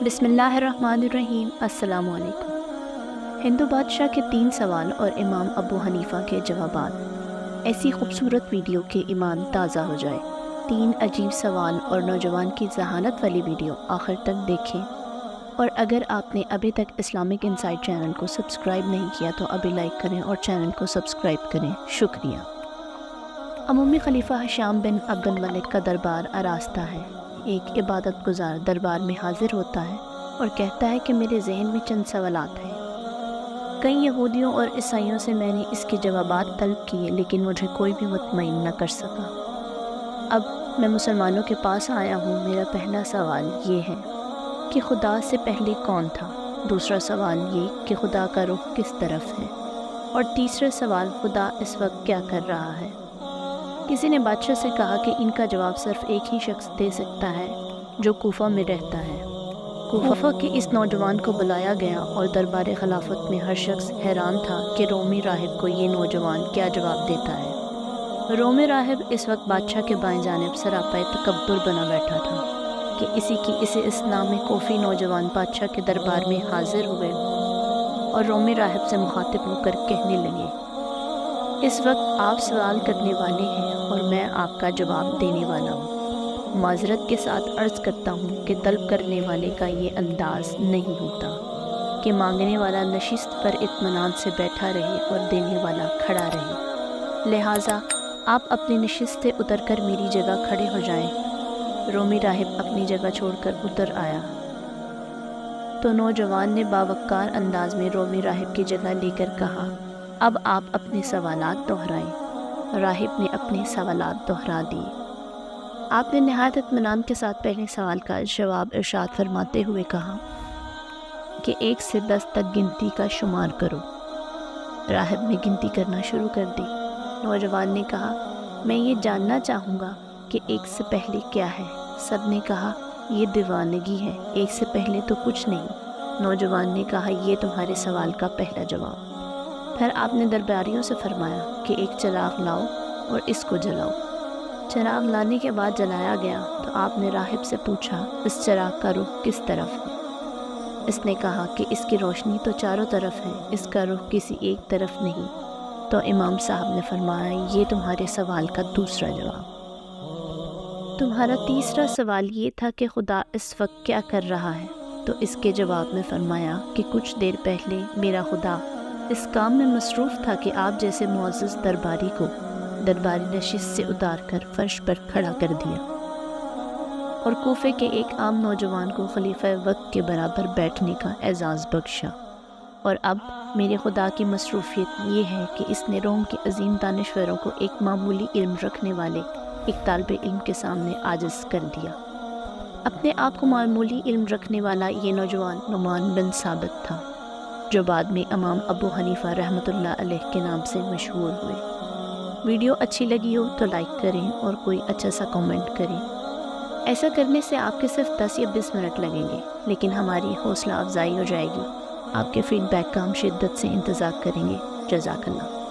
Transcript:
بسم اللہ الرحمن الرحیم۔ السلام علیکم۔ ہندو بادشاہ کے 3 سوال اور امام ابو حنیفہ کے جوابات۔ ایسی خوبصورت ویڈیو کے ایمان تازہ ہو جائے۔ 3 عجیب سوال اور نوجوان کی ذہانت والی ویڈیو آخر تک دیکھیں، اور اگر آپ نے ابھی تک اسلامک انسائٹ چینل کو سبسکرائب نہیں کیا تو ابھی لائک کریں اور چینل کو سبسکرائب کریں۔ شکریہ۔ عمومی خلیفہ ہشام بن عبد الملک کا دربار آراستہ ہے۔ ایک عبادت گزار دربار میں حاضر ہوتا ہے اور کہتا ہے کہ میرے ذہن میں چند سوالات ہیں۔ کئی یہودیوں اور عیسائیوں سے میں نے اس کے جوابات طلب کیے، لیکن مجھے کوئی بھی مطمئن نہ کر سکا۔ اب میں مسلمانوں کے پاس آیا ہوں۔ میرا پہلا سوال یہ ہے کہ خدا سے پہلے کون تھا؟ دوسرا سوال یہ کہ خدا کا رخ کس طرف ہے؟ اور تیسرا سوال خدا اس وقت کیا کر رہا ہے؟ کسی نے بادشاہ سے کہا کہ ان کا جواب صرف ایک ہی شخص دے سکتا ہے جو کوفہ میں رہتا ہے۔ کوفہ کے اس نوجوان کو بلایا گیا اور دربار خلافت میں ہر شخص حیران تھا کہ رومی راہب کو یہ نوجوان کیا جواب دیتا ہے۔ رومی راہب اس وقت بادشاہ کے بائیں جانب سراپا تکبر بنا بیٹھا تھا کہ اسے اسلام میں کوفی نوجوان بادشاہ کے دربار میں حاضر ہوئے اور رومی راہب سے مخاطب ہو کر کہنے لگے، اس وقت آپ سوال کرنے والے ہیں اور میں آپ کا جواب دینے والا ہوں۔ معذرت کے ساتھ عرض کرتا ہوں کہ طلب کرنے والے کا یہ انداز نہیں ہوتا کہ مانگنے والا نشست پر اطمینان سے بیٹھا رہے اور دینے والا کھڑا رہے، لہٰذا آپ اپنی نشست سے اتر کر میری جگہ کھڑے ہو جائیں۔ رومی راہب اپنی جگہ چھوڑ کر اتر آیا تو نوجوان نے باوقار انداز میں رومی راہب کی جگہ لے کر کہا، اب آپ اپنے سوالات دہرائیں۔ راہب نے اپنے سوالات دہرا دیے۔ آپ نے نہایت اطمینان کے ساتھ پہلے سوال کا جواب ارشاد فرماتے ہوئے کہا کہ 1 سے 10 تک گنتی کا شمار کرو۔ راہب نے گنتی کرنا شروع کر دی۔ نوجوان نے کہا، میں یہ جاننا چاہوں گا کہ 1 سے پہلے کیا ہے؟ سب نے کہا، یہ دیوانگی ہے، 1 سے پہلے تو کچھ نہیں۔ نوجوان نے کہا، یہ تمہارے سوال کا پہلا جواب۔ پھر آپ نے درباریوں سے فرمایا کہ 1 چراغ لاؤ اور اس کو جلاؤ۔ چراغ لانے کے بعد جلایا گیا تو آپ نے راہب سے پوچھا، اس چراغ کا رخ کس طرف ہے؟ اس نے کہا کہ اس کی روشنی تو چاروں طرف ہے، اس کا رخ کسی ایک طرف نہیں۔ تو امام صاحب نے فرمایا، یہ تمہارے سوال کا دوسرا جواب۔ تمہارا تیسرا سوال یہ تھا کہ خدا اس وقت کیا کر رہا ہے؟ تو اس کے جواب میں فرمایا کہ کچھ دیر پہلے میرا خدا اس کام میں مصروف تھا کہ آپ جیسے معزز درباری کو درباری نشست سے اتار کر فرش پر کھڑا کر دیا اور کوفے کے ایک عام نوجوان کو خلیفہ وقت کے برابر بیٹھنے کا اعزاز بخشا۔ اور اب میرے خدا کی مصروفیت یہ ہے کہ اس نے روم کے عظیم دانشوروں کو ایک معمولی علم رکھنے والے ایک طالب علم کے سامنے عاجز کر دیا۔ اپنے آپ کو معمولی علم رکھنے والا یہ نوجوان نعمان بن ثابت تھا، جو بعد میں امام ابو حنیفہ رحمۃ اللہ علیہ کے نام سے مشہور ہوئے۔ ویڈیو اچھی لگی ہو تو لائک کریں اور کوئی اچھا سا کامنٹ کریں۔ ایسا کرنے سے آپ کے صرف 10 یا 20 منٹ لگیں گے، لیکن ہماری حوصلہ افزائی ہو جائے گی۔ آپ کے فیڈ بیک کا ہم شدت سے انتظار کریں گے۔ جزاک اللہ۔